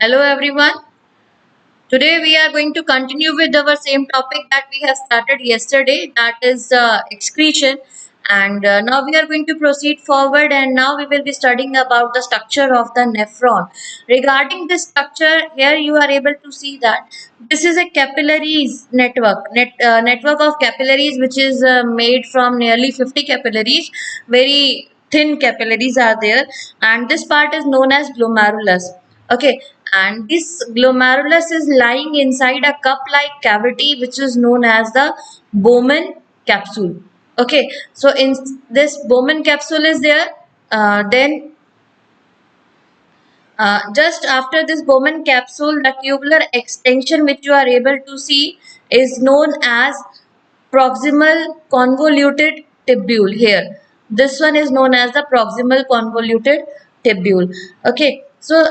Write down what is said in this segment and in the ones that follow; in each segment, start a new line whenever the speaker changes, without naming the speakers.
Hello everyone. Today we are going to continue with our same topic that we have started yesterday, that is excretion. And now we are going to proceed forward, and now we will be studying about the structure of the nephron. Regarding this structure, here you are able to see that this is a capillaries network of capillaries which is made from nearly 50 capillaries. Very thin capillaries are there, and this part is known as glomerulus. Okay, and this glomerulus is lying inside a cup-like cavity which is known as the Bowman capsule. Okay, so in this Bowman capsule is there, then just after this Bowman capsule, the tubular extension which you are able to see is known as proximal convoluted tubule here. This one is known as the proximal convoluted tubule. Okay, so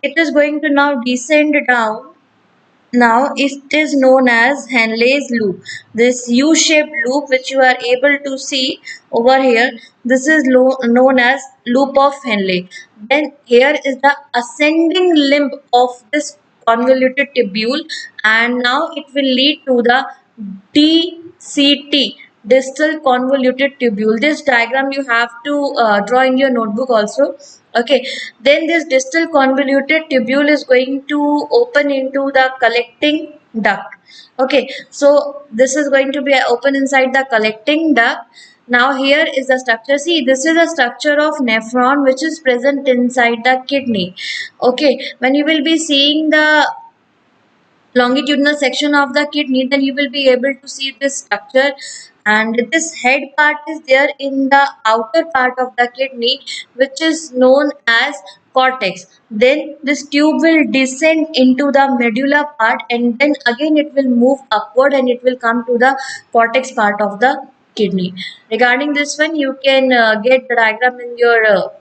it is going to now descend down. Now it is known as Henle's loop. This U-shaped loop which you are able to see over here, this is known as loop of Henle. Then here is the ascending limb of this convoluted tubule, and now it will lead to the DCT, distal convoluted tubule. This diagram you have to draw in your notebook also. Okay, then this distal convoluted tubule is going to open into the collecting duct. Okay, so this is going to be open inside the collecting duct. Now here is the structure. See, this is a structure of nephron which is present inside the kidney. Okay, when you will be seeing the longitudinal section of the kidney, then you will be able to see this structure, and this head part is there in the outer part of the kidney which is known as cortex. Then this tube will descend into the medulla part, and then again it will move upward and it will come to the cortex part of the kidney. Regarding this one, you can get the diagram in your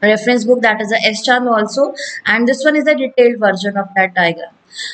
reference book, that is a S-charm also, and this one is a detailed version of that diagram.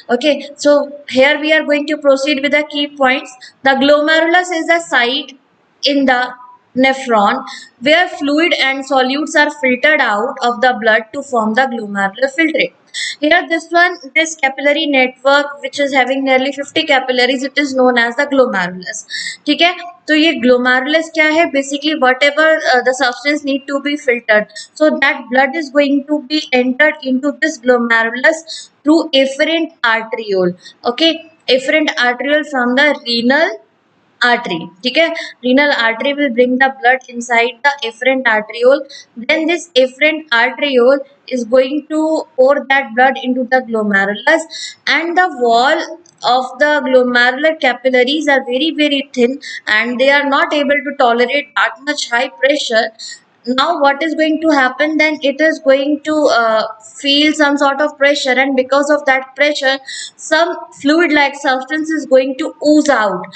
Okay, so here we are going to proceed with the key points. The glomerulus is a site in the nephron where fluid and solutes are filtered out of the blood to form the glomerular filtrate. Here this capillary network which is having nearly 50 capillaries, it is known as the glomerulus. ठीक है, तो ये glomerulus क्या है? Basically whatever the substance need to be filtered, so that blood is going to be entered into this glomerulus through efferent arteriole. Okay, efferent arteriole from the renal artery. ठीक है, renal artery will bring the blood inside the efferent arteriole. Then this efferent arteriole is going to pour that blood into the glomerulus, and the wall of the glomerular capillaries are very thin, and they are not able to tolerate that much high pressure. Now what is going to happen, then it is going to feel some sort of pressure, and because of that pressure some fluid like substance is going to ooze out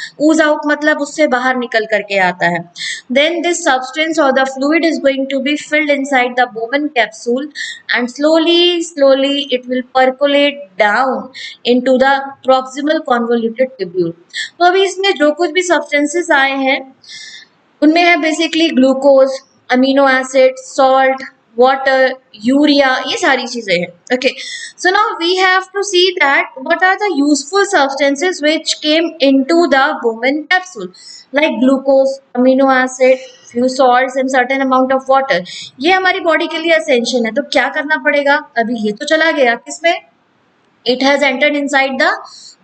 मतलब उससे बाहर निकल करके आता है. Then this substance or the fluid is going to be filled inside the Bowman capsule, and slowly it will percolate down into the proximal convoluted tubule. तो अभी इसमें जो कुछ भी substances आए हैं उनमें है basically glucose, amino acid, salt, water, urea, ये सारी चीजें हैं. Okay, so now we have to see that what are the useful substances which came into the Bowman capsule, like glucose, amino acid, few salts and certain amount of water. ये हमारी body के लिए essential है. तो क्या करना पड़ेगा? अभी ये तो चला गया किसमें? It has entered inside the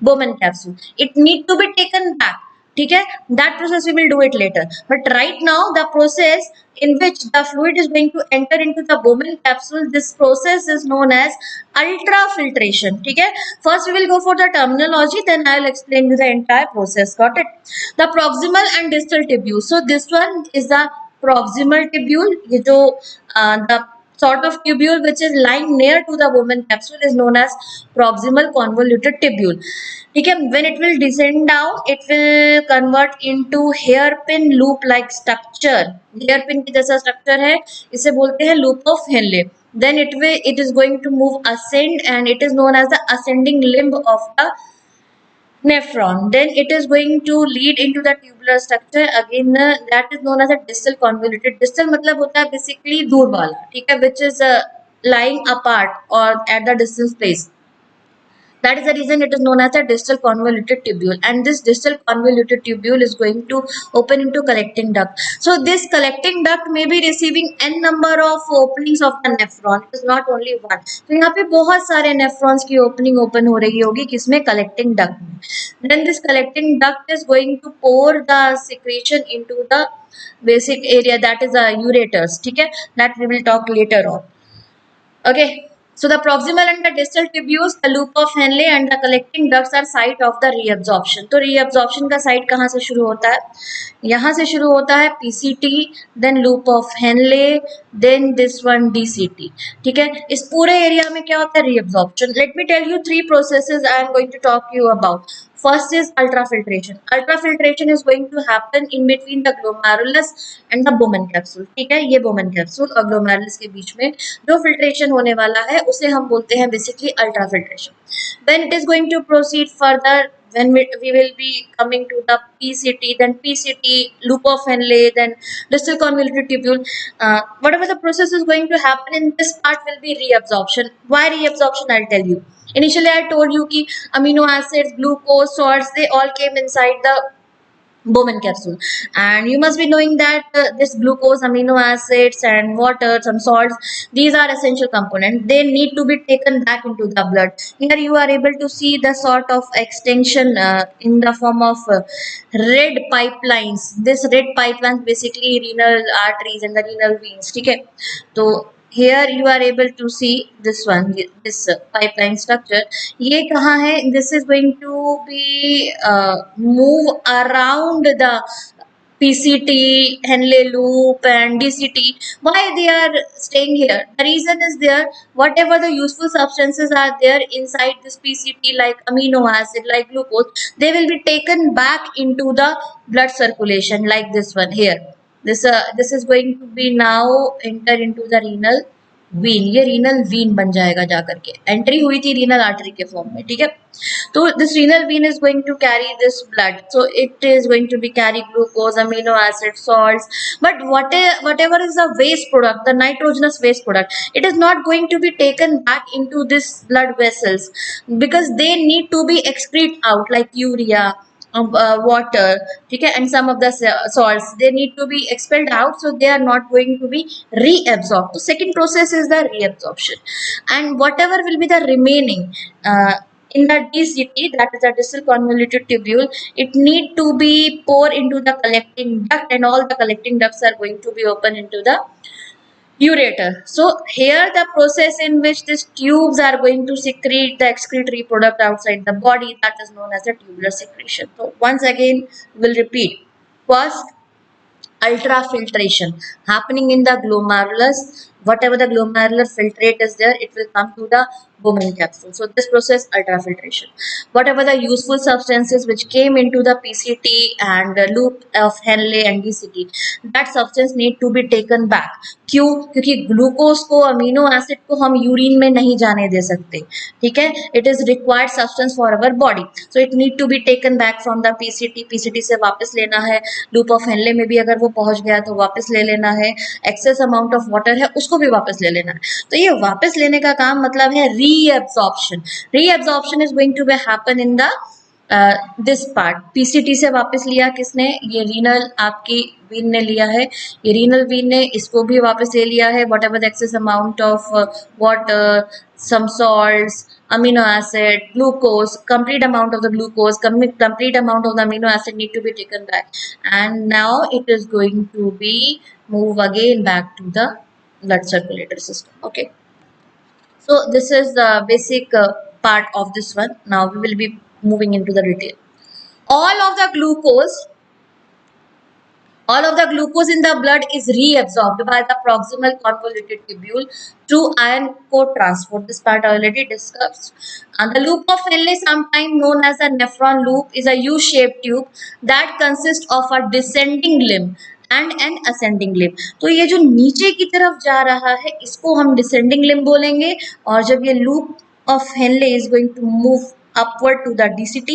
Bowman capsule. It need to be taken back. ठीक है, that process we will do it later. But right now the process in which the fluid is going to enter into the Bowman capsule, this process is known as ultrafiltration. ठीक है, first we will go for the terminology, then I will explain you the entire process. Got it? The proximal and distal tubule. So this one is the proximal tubule. ये जो the sort of tubule which is lying near to the Bowman capsule is known as proximal convoluted tubule. ठीक है, when it will descend down, it will convert into hairpin loop like structure. hairpin की जैसा structure है, इसे बोलते हैं loop of Henle. Then it is going to move ascend, and it is known as the ascending limb of the nephron. Then it is going to lead into the tubular structure. Again that is known as a distal convoluted. Distal मतलब होता है basically दूर वाला. ठीक है, which is lying apart or at the distance place. That is the reason it is known as a distal convoluted tubule, and this distal convoluted tubule is going to open into collecting duct. So this collecting duct may be receiving n number of openings of the nephron. It is not only one. तो यहाँ पे बहुत सारे nephrons की opening open हो रही होगी किसमें, collecting duct में. Then this collecting duct is going to pour the secretion into the basic area, that is the ureters. ठीक है, that we will talk later on. Okay, so the proximal and the distal tubules, the loop of Henle and the collecting ducts are site of the reabsorption. तो reabsorption का site कहाँ से शुरू होता है? यहाँ से शुरू होता है PCT, then loop of Henle, then this one DCT. ठीक है, इस पूरे एरिया में क्या होता है, reabsorption. Let me tell you three processes I am going to talk to you about. First is ultrafiltration. Ultrafiltration is going to happen in between the glomerulus and the Bowman capsule. ठीक है, ये Bowman capsule और glomerulus के बीच में जो filtration होने वाला है उसे हम बोलते हैं basically ultrafiltration. Then it is going to proceed further when we will be coming to the PCT, then PCT, loop of Henle, then distal convoluted tubule. Whatever the process is going to happen in this part will be reabsorption. Why reabsorption? I'll tell you. Initially, I told you कि amino acids, glucose, salts, they all came inside the Bowman capsule, and you must be knowing that this glucose, amino acids, and water, some salts, these are essential components. They need to be taken back into the blood. Here you are able to see the sort of extension in the form of red pipelines. This red pipelines basically renal arteries and the renal veins. Okay, so here you are able to see this one, this pipeline structure. ये कहाँ है? This is going to be move around the PCT, Henle loop and DCT. Why they are staying here? The reason is there, whatever the useful substances are there inside this PCT, like amino acid, like glucose, they will be taken back into the blood circulation, like this one here. This is going to be now enter into the renal vein. ये renal vein बन जाएगा जाकर के. Entry हुई थी renal artery के form में. ठीक है, तो this renal vein is going to carry this blood, so it is going to be carry glucose, amino acid, salts, but whatever is the waste product, the nitrogenous waste product, it is not going to be taken back into this blood vessels because they need to be excrete out, like urea, water, okay, and some of the salts, they need to be expelled out, so they are not going to be reabsorbed. So second process is the reabsorption, and whatever will be the remaining in the DCT, that is the distal convoluted tubule, it need to be poured into the collecting duct, and all the collecting ducts are going to be open into the ureter. So here the process in which these tubes are going to secrete the excretory product outside the body, that is known as the tubular secretion. So once again we'll repeat. First, ultrafiltration happening in the glomerulus. Whatever the glomerular filtrate is there, it will come to the Bowman capsule. So this process, ultrafiltration. Whatever the useful substances which came into the PCT and the loop of Henle and DCT, that substance need to be taken back. क्यों? क्योंकि glucose को, amino acid को हम urine में नहीं जाने दे सकते. ठीक है, it is required substance for our body, so it need to be taken back from the PCT. PCT से वापस लेना है. लूप ऑफ हेनले में भी अगर वो पहुंच गया तो वापस ले लेना है. एक्सेस अमाउंट ऑफ वाटर है उसको भी वापस ले लेना है. तो ये वापस लेने का काम मतलब है reabsorption. Reabsorption is going to be happen in the this part. PCT से वापस लिया किसने? ये रीनल आपकी वीन ने लिया है. ये रीनल वीन ने इसको भी वापस ले लिया है. What ever the excess amount of water, some salts, amino acid, glucose, complete amount of the glucose, complete amount of the amino acid need to be taken back, and now it is going to be move again back to the blood circulatory system. Okay, so this is the basic part of this one. Now we will be moving into the detail. All of the glucose in the blood is reabsorbed by the proximal convoluted tubule through ion co-transport. This part I already discussed. And the loop of Henle, sometimes known as the nephron loop, is a U-shaped tube that consists of a descending limb and an ascending limb. तो ये जो नीचे की तरफ जा रहा है इसको हम descending limb बोलेंगे, और जब ये loop of Henle is going to move upward to the DCT,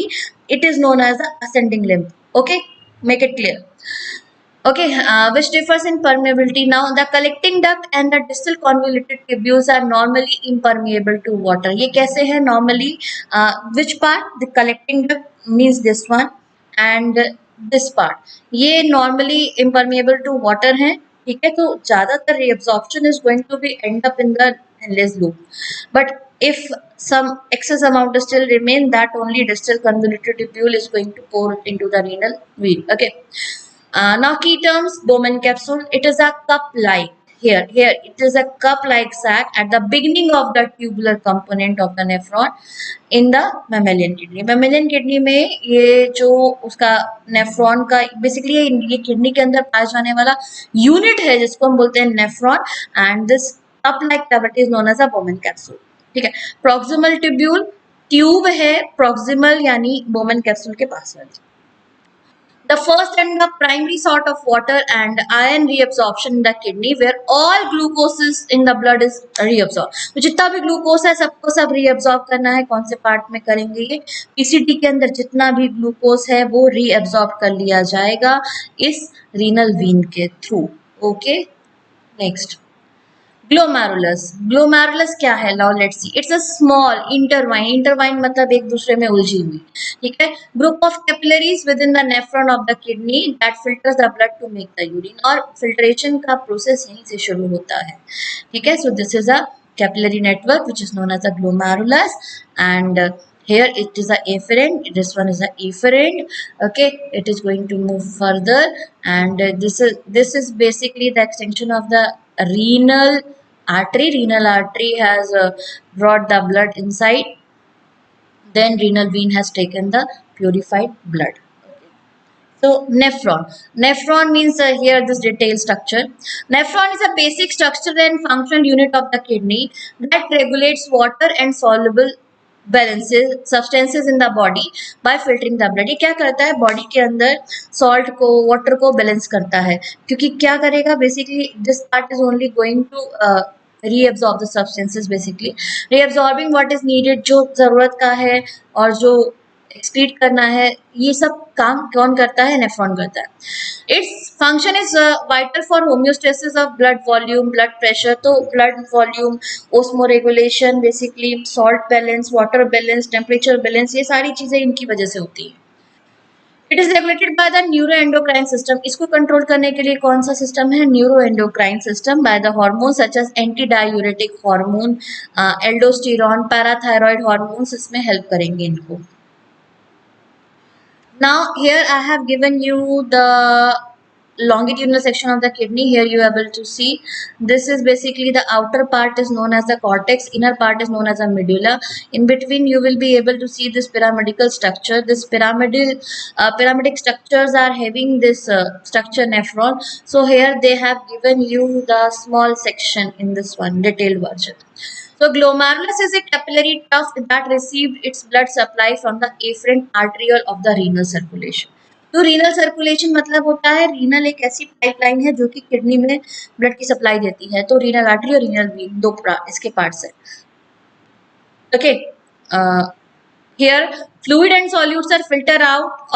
it is known as the ascending limb. Okay, make it clear. Okay, which differs in permeability. Now, the collecting duct and the distal convoluted tubules are normally impermeable to water. ये कैसे है normally? Which part? The collecting duct means this one and this part. ये normally impermeable to water है. ठीक है, तो ज़्यादातर reabsorption is going to be end up in the Henle's loop. But if some excess amount still remain, that only distal convoluted tubule is going to pour into the renal vein. Okay. Now key terms, Bowman capsule. It is a cup-like. Here, it is a cup-like sac at the beginning of the tubular component of the nephron in the mammalian kidney. Mammalian kidney में ये जो उसका nephron का basically ये kidney के अंदर पाया जाने वाला यूनिट है जिसको हम बोलते हैं nephron and this cup-like cavity is known as a Bowman capsule. ठीक है, proximal tubule ट्यूब है proximal यानी Bowman capsule के पास वाली. The first and the primary sort of water and iron reabsorption in the kidney where all glucose is in the blood is reabsorbed. तो जितना भी glucose है सबको सब reabsorb करना है. कौन से पार्ट में करेंगे ये? पीसीटी के अंदर जितना भी ग्लूकोज है वो reabsorb कर लिया जाएगा इस रीनल वीन के थ्रू. Okay, next glomerulus. ग्लोमेरुलस क्या है? Now let's see. It's a small intertwine. Intertwine मतलब एक दूसरे में उलझी हुई. ठीक है, group of capillaries within the nephron of the kidney that filters the blood to make the urine. और फिल्ट्रेशन का प्रोसेस यहीं से शुरू होता है. ठीक है, so this is a capillary network which is known as a glomerulus and here it is a afferent, this one is a efferent. Okay, it is going to move further and this is basically the extension of the renal artery. Renal artery has brought the blood inside, then renal vein has taken the purified blood. So nephron. Nephron means here this detailed structure. Nephron is a basic structure and functional unit of the kidney that regulates water and soluble balances substances in the body by filtering the blood. ये क्या करता है? Body के अंदर salt को water को balance करता है. क्योंकि क्या करेगा? Basically this part is only going to reabsorb the substances. Basically reabsorbing what is needed, जो जरूरत का है और जो एक्सक्रीट करना है, ये सब काम कौन करता है? नेफ्रॉन करता है. Its function is vital for homeostasis of blood volume, blood pressure. तो blood volume, osmoregulation, basically salt balance, water balance, temperature balance, ये सारी चीजें इनकी वजह से होती है. It is regulated by the neuroendocrine system. इसको कंट्रोल करने के लिए कौन सा सिस्टम है? Neuroendocrine system. By the hormone such as antidiuretic hormone, aldosterone, parathyroid hormones इसमें हेल्प करेंगे इनको. Now here I have given you the longitudinal section of the kidney. Here you are able to see this is basically the outer part is known as the cortex, inner part is known as a medulla. In between you will be able to see this pyramidal structure. This pyramidic structures are having this structure nephron. So here they have given you the small section in this one detailed version. So glomerulus is a capillary tuft that received its blood supply from the afferent arteriole of the renal circulation. तो renal circulation मतलब होता है renal एक ऐसी pipeline है जो कि kidney में ब्लड की सप्लाई देती है. तो रीनल आर्टरी और रीनल वीन दो इसके पार्ट्स है. Okay, here fluid and solutes are filtered out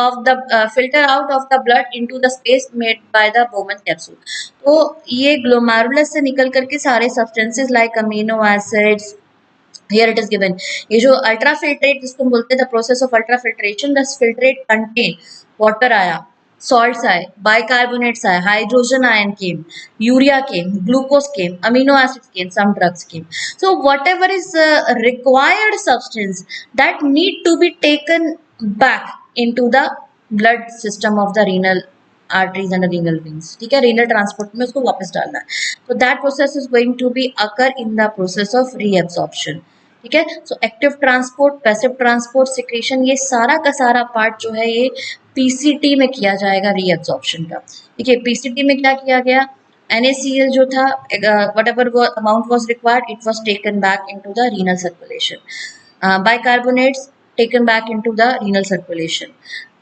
of the blood into the space made by the Bowman capsule. तो ये ग्लोमेरुलस से निकल करके सारे substances like amino acids, here it is given. ये जो अल्ट्राफिल्ट्रेट जिसको बोलते हैं the process of ultrafiltration, the filtrate contain water आया, salts आए, बाइकार्बोनेट्स आए, hydrogen ion came, urea came, glucose came, amino acids came, some drugs came. So whatever is required substance that need to be taken back into the blood system of the renal arteries and the renal veins. ठीक है, renal transport में उसको वापस डालना है. So that process is going to be occur in the process of reabsorption. ठीक है, so active transport, passive transport, secretion, ये सारा का सारा पार्ट जो है ये पीसीटी में किया जाएगा रीअब्जॉर्प्शन का. ठीक है, पीसीटी में क्या किया गया? NaCl जो था whatever amount was required it was taken back into the renal circulation. Bicarbonates taken back into the renal circulation.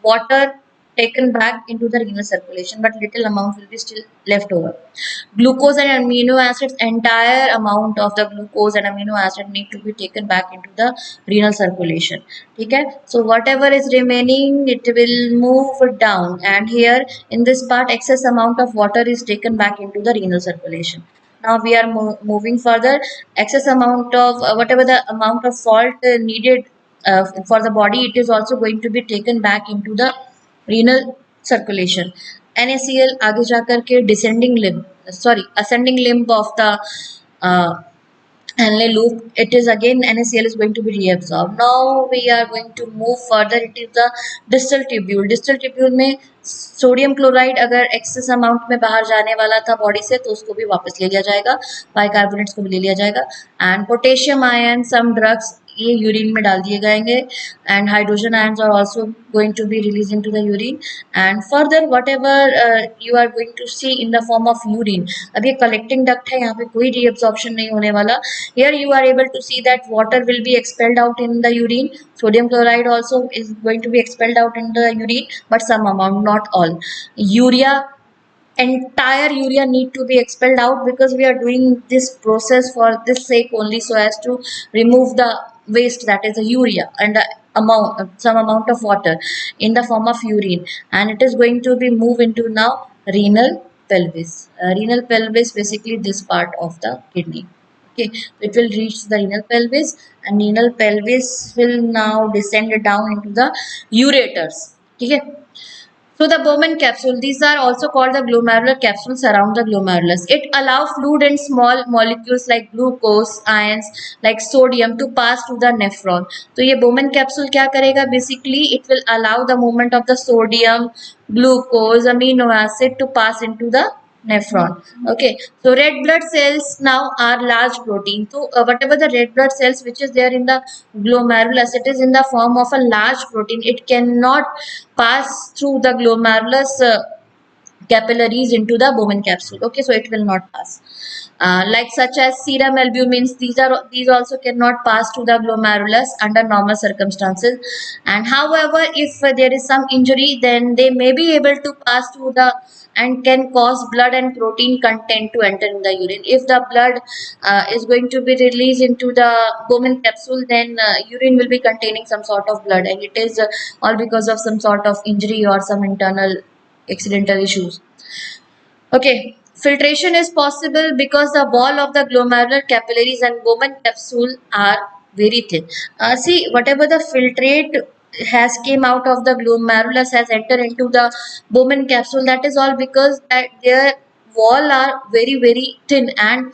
Water taken back into the renal circulation, but little amount will be still left over. Glucose and amino acids, entire amount of the glucose and amino acid need to be taken back into the renal circulation. Okay, so whatever is remaining, it will move down, and here in this part excess amount of water is taken back into the renal circulation. Now we are moving further. Excess amount of whatever the amount of salt needed for the body, it is also going to be taken back into the renal circulation. NaCl आगे जाकर के descending limb, sorry, ascending limb of the uh, Henle loop, it is again NaCl is going to be reabsorbed. Now we are going to move further. It is the distal tubule. Distal tubule में sodium chloride अगर excess amount में बाहर जाने वाला था body से तो उसको भी वापस ले लिया जाएगा, बाइकार्बोनेट्स को भी ले लिया जाएगा, and potassium ion some drugs ये यूरिन में डाल दिए जाएंगे, and hydrogen ions are also going to be release into the urine, and further whatever you are going to see in the form of urine. अब ये collecting duct है, यहाँ पे कोई रीअब्सॉर्प्शन नहीं होने वाला. Here you are able to see that water will be expelled out in the urine. Sodium chloride also is going to be expelled out in the urine, but some amount, not all. Urea, entire urea need to be expelled out, because we are doing this process for this sake only, so as to remove the waste, that is the urea, and the amount, some amount of water in the form of urine, and it is going to be moved into now renal pelvis. Renal pelvis, basically this part of the kidney. Okay, it will reach the renal pelvis, and renal pelvis will now descend down into the ureters. Okay. So the Bowman capsule, these are also called the glomerular capsules around the glomerulus. It allows fluid and small molecules like glucose, ions like sodium to pass to the nephron. तो ये Bowman capsule क्या करेगा? Basically, it will allow the movement of the sodium, glucose, amino acid to pass into the nephron. Okay, so red blood cells now are large protein. So whatever the red blood cells which is there in the glomerulus, it is in the form of a large protein. It cannot pass through the glomerulus capillaries into the Bowman capsule. Okay, so it will not pass. Like such as serum albumins, these also cannot pass to the glomerulus under normal circumstances. And however, if there is some injury, then they may be able to pass through the and can cause blood and protein content to enter in the urine. If the blood is going to be released into the Bowman capsule, then urine will be containing some sort of blood, and it is all because of some sort of injury or some internal accidental issues. Okay, filtration is possible because the wall of the glomerular capillaries and Bowman capsule are very thin. See, whatever the filtrate has came out of the glomerulus has entered into the Bowman capsule, that is all because that their wall are very thin, and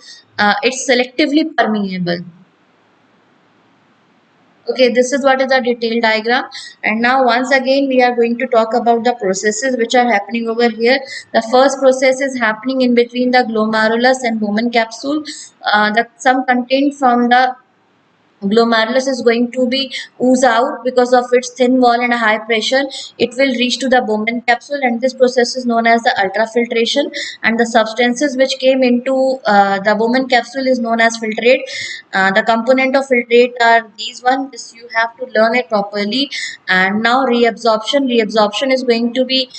it's selectively permeable. Okay, this is what is the detailed diagram, and now once again we are going to talk about the processes which are happening over here. The first process is happening in between the glomerulus and Bowman capsule. Some content from the glomerulus is going to be ooze out because of its thin wall and a high pressure. It will reach to the Bowman capsule, and this process is known as the ultrafiltration, and the substances which came into the Bowman capsule is known as filtrate. The component of filtrate are these one. This you have to learn it properly. And now reabsorption is going to be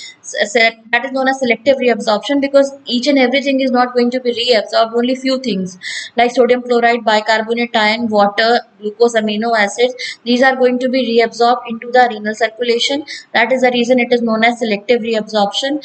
that is known as selective reabsorption, because each and everything is not going to be reabsorbed, only few things like sodium chloride, bicarbonate ion, water, glucose, amino acids, these are going to be reabsorbed into the renal circulation. That is the reason it is known as selective reabsorption.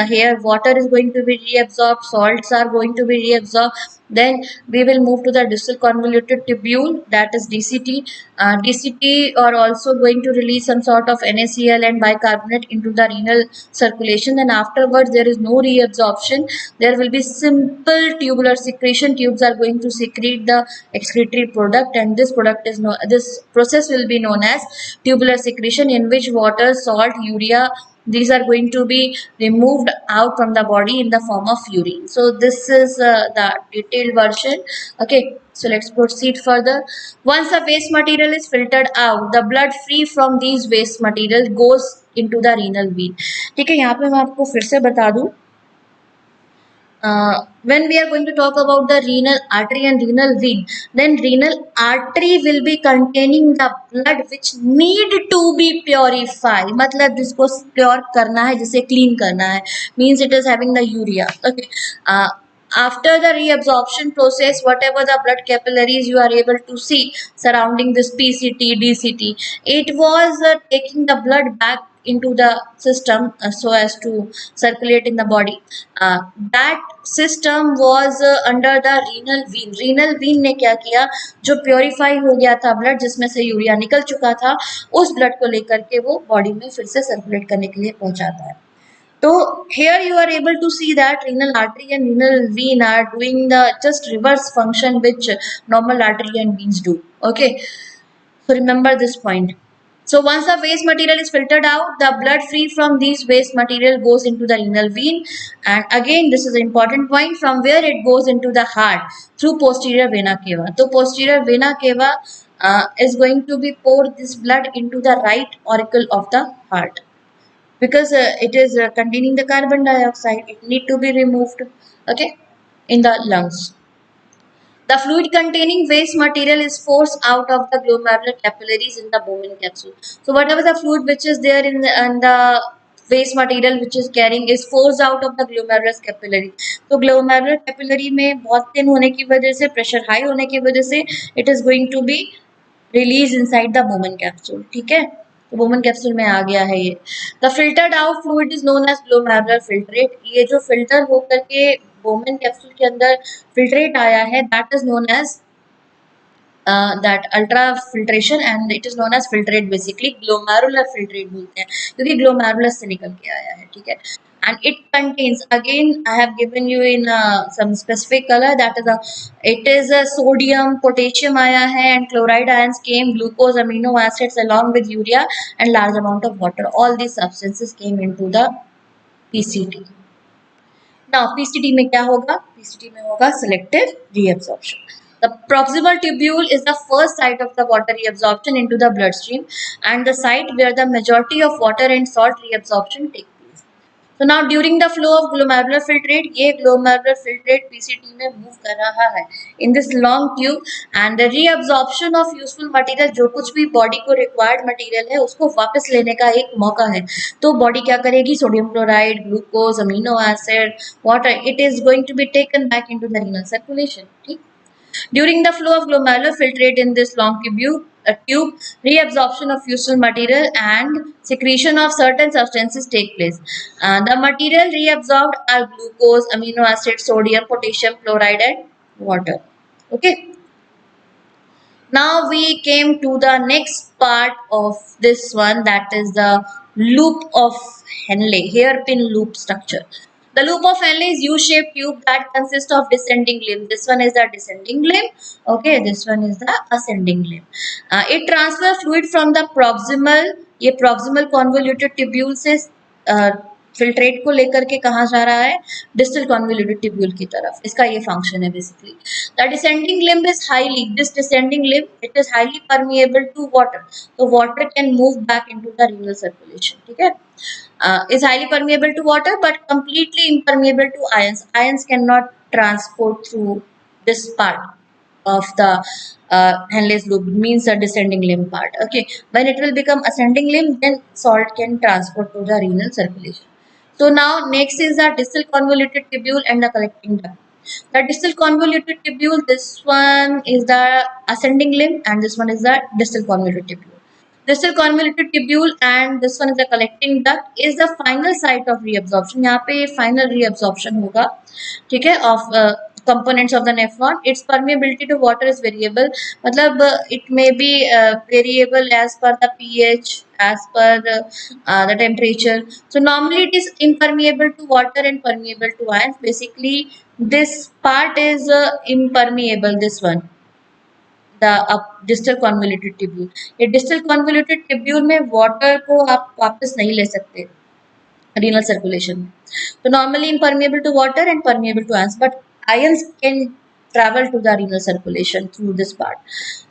Here water is going to be reabsorbed, salts are going to be reabsorbed. Then we will move to the distal convoluted tubule, that is DCT. DCT are also going to release some sort of NaCl and bicarbonate into the renal circulation. Then afterwards there is no reabsorption. There will be simple tubular secretion. Tubes are going to secrete the excretory product, and this process will be known as tubular secretion, in which water, salt, urea, these are going to be removed out from the body in the form of urine. So this is the detailed version. Okay, so let's proceed further. Once the waste material is filtered out, the blood free from these waste material goes into the renal vein. ठीक है, यहाँ पे मैं आपको फिर से बता दूं, when we are going to talk about the renal artery and renal vein, then renal artery will be containing the blood which need to be purified, मतलब जिसको प्योर करना है, जिसे क्लीन करना है, means it is having the urea. Okay. After the reabsorption process, whatever the blood capillaries you are able to see surrounding this PCT, DCT, it was taking the blood back into the system so as to circulate in the body. That system was under the renal vein. renal vein ने क्या किया, जो purify हो गया था blood, जिसमें से urea निकल चुका था, उस ब्लड को लेकर के वो बॉडी में फिर से सर्कुलेट करने के लिए पहुंचाता है. So here you are able to see that renal artery and renal vein are doing the just reverse function which normal artery and veins do. Okay. So remember this point. So once the waste material is filtered out, the blood free from these waste material goes into the renal vein, and again this is an important point, from where it goes into the heart through posterior vena cava. So posterior vena cava is going to be poured this blood into the right auricle of the heart, because it is containing the carbon dioxide, it need to be removed, okay, in the lungs. The fluid containing waste material is forced out of the glomerular capillaries in the Bowman capsule. So whatever the fluid which is there in the waste material which is carrying is forced out of the glomerular capillary. तो glomerular capillary में बहुत thin होने की वजह से, pressure high होने की वजह से, it is going to be released inside the Bowman capsule. ठीक है, तो Bowman capsule में आ गया है ये. The filtered out fluid is known as glomerular filtrate. ये जो filter होकर के Bowman capsule के अंदर filtrate आया है, that is known as that ultrafiltration, and it is known as filtrate. Basically glomerular filtrate बोलते हैं क्योंकि glomerulus से निकल के आया है, ठीक है. And it contains, again I have given you in some specific color, that is it is a sodium, potassium आया है, and chloride ions came, glucose, amino acids along with urea and large amount of water. All these substances came into the PCT. Now PCT में क्या होगा? PCT में होगा selective reabsorption. The proximal tubule is the first site of the water reabsorption into the bloodstream and the site where the majority of water and salt reabsorption take place. So now during the flow of glomerular filtrate, ये glomerular filtrate PCT में move कर रहा है in this long tube, and the reabsorption of useful material, जो कुछ भी body को required material है उसको वापस लेने का एक मौका है. तो body क्या करेगी? Sodium chloride, glucose, amino acid, water, it is going to be taken back into the renal circulation. ठीक. During the flow of glomerular filtrate in this long tube, reabsorption of useful material and secretion of certain substances take place. The material reabsorbed are glucose, amino acid, sodium, potassium, chloride, and water. Okay. Now we came to the next part of this one, that is the loop of Henle, hairpin loop structure. The loop of Henle is U-shaped tube that consists of descending limb. This one is the descending limb. Okay, this one is the ascending limb. It transfers fluid from the proximal, ये proximal convoluted tubule से filtrate को लेकर के कहाँ जा रहा है? Distal convoluted tubule की तरफ. इसका ये फंक्शन है basically. The descending limb is highly, this descending limb it is highly permeable to water. तो water can move back into the renal circulation. ठीक है, is highly permeable to water but completely impermeable to ions. Ions cannot transport through this part of the Henle's loop, means the descending limb part. Okay, when it will become ascending limb, then salt can transport to the renal circulation. So now next is the distal convoluted tubule and the collecting duct. The distal convoluted tubule, this one is the ascending limb and this one is the distal convoluted tubule. Distal convoluted tubule and this one is the collecting duct is the final site of reabsorption. यहाँ पे final reabsorption होगा, ठीक है, of components of the nephron. Its permeability to water is variable. मतलब it may be variable as per the pH, as per the temperature. So normally it is impermeable to water and permeable to ions. Basically this part is impermeable, this one, the distal convoluted tubule. ये distal convoluted tubule में water को आप वापस नहीं ले सकते renal circulation. So normally impermeable to water and permeable to ions, but ions can travel to the renal circulation through this part.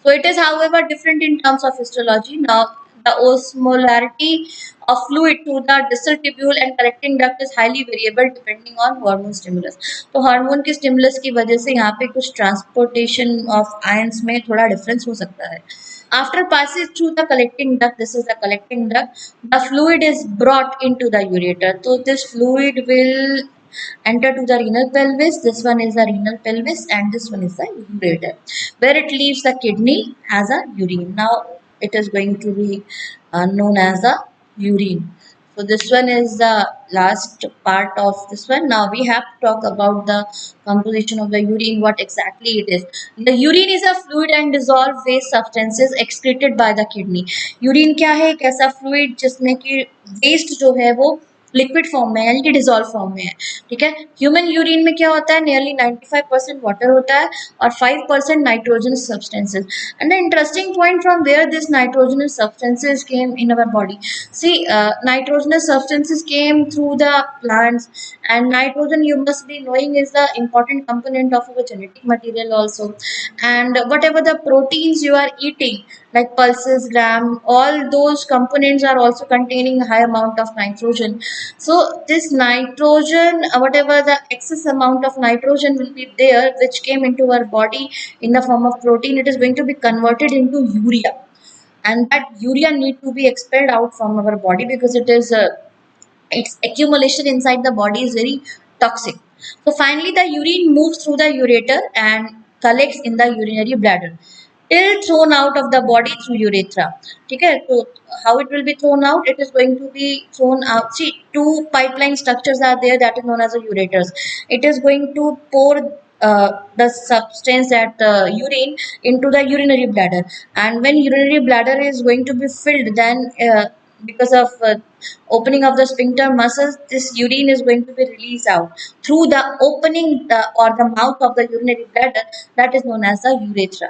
So it is however different in terms of histology. Now The osmolarity of fluid to the distal tubule and collecting duct is highly variable depending on hormone stimulus. तो hormone के stimulus की वजह से यहाँ पे कुछ transportation of ions में थोड़ा डिफरेंस हो सकता है. After passing through the collecting duct, this is the collecting duct, the fluid is brought into the ureter. So this fluid will enter to the renal pelvis. This one is the renal pelvis and this one is the ureter, where it leaves the kidney as a urine. Now it is going to be known as a urine. So this one is the last part of this one. Now we have to talk about the composition of the urine, what exactly it is. The urine is a fluid and dissolved waste substances excreted by the kidney. Urine क्या है? एक ऐसा fluid जिसमें कि waste जो है वो liquid form में यानी कि डिजोल्व फॉर्म में है. ठीक है. ह्यूमन यूरिन में क्या होता है? नियरली 95% वाटर होता है और 5% nitrogenous substances. And the interesting point from where this nitrogenous substances came in our body. See nitrogenous substances came through the plants and nitrogen you must be knowing is the important component of our genetic material also. And whatever the proteins you are eating like pulses, gram, all those components are also containing high amount of nitrogen. So this nitrogen, whatever the excess amount of nitrogen will be there which came into our body in the form of protein, it is going to be converted into urea, and that urea need to be expelled out from our body because it is its accumulation inside the body is very toxic. So finally the urine moves through the ureter and collects in the urinary bladder till thrown out of the body through urethra. Okay, so how it will be thrown out? It is going to be thrown out. See, two pipeline structures are there that is known as the ureters. It is going to pour the substance that urine into the urinary bladder, and when urinary bladder is going to be filled, then because of opening of the sphincter muscles, this urine is going to be released out through the opening or the mouth of the urinary bladder that is known as the urethra.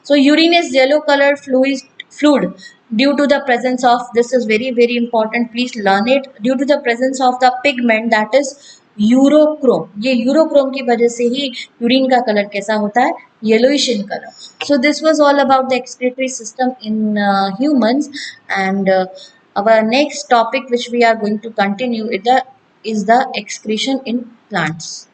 So urine is yellow colored fluid due to the presence of, this is very important, please learn it, due to the presence of the pigment that is urochrome. ये urochrome की वजह से ही urine का colour कैसा होता है? Yellowish in colour. So this was all about the excretory system in humans. And our next topic which we are going to continue is the excretion in plants.